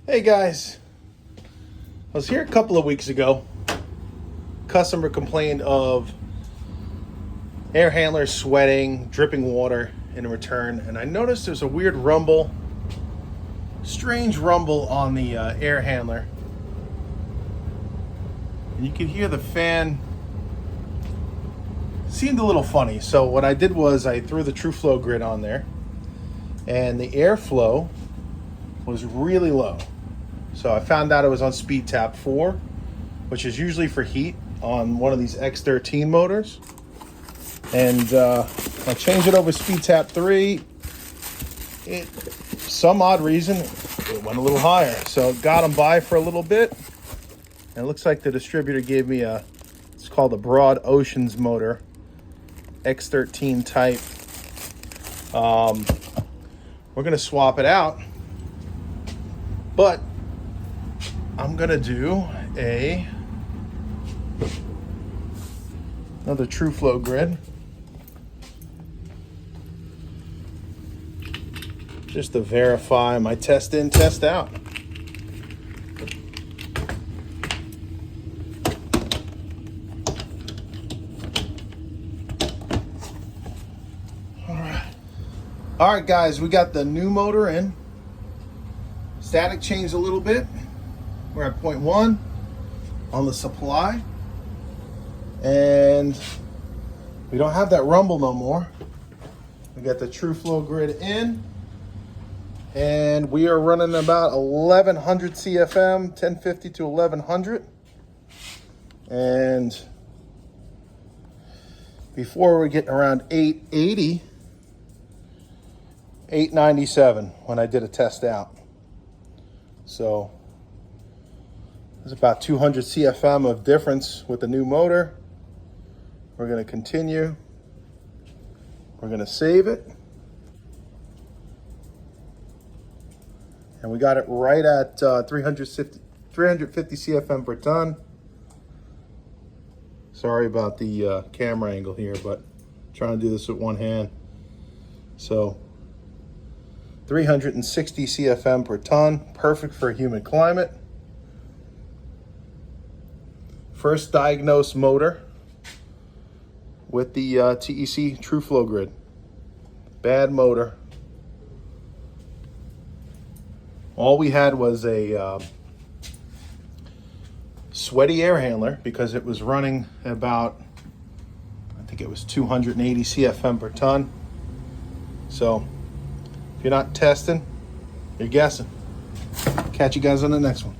Hey guys, I was here a couple of weeks ago. Customer complained of air handler sweating, dripping water in return, and I noticed there's a weird rumble, strange rumble on the air handler. And you could hear the fan. Seemed a little funny. So what I did was I threw the TrueFlow grid on there, and the airflow was really low. So I found out it was on speed tap 4, which is usually for heat on one of these X13 motors. And I changed it over speed tap 3. Some odd reason, it went a little higher. So it got them by for a little bit. And it looks like the distributor gave me it's called a Broad Oceans motor, X13 type. We're gonna swap it out, but I'm gonna do another TrueFlow grid, just to verify my test in, test out. All right, guys, we got the new motor in. Static changed a little bit. We're at 0.1 on the supply. And we don't have that rumble no more. We got the TrueFlow grid in. And we are running about 1100 CFM, 1050 to 1100. And before we're getting around 880, 897 when I did a test out. So there's about 200 CFM of difference with the new motor. We're going to continue. We're going to save it. And we got it right at 350 CFM per ton. Sorry about the camera angle here, but I'm trying to do this with one hand. So 360 CFM per ton, perfect for a humid climate. First diagnosed motor with the TEC TrueFlow grid. Bad motor. All we had was a sweaty air handler because it was running about, I think it was 280 CFM per ton. So if you're not testing, you're guessing. Catch you guys on the next one.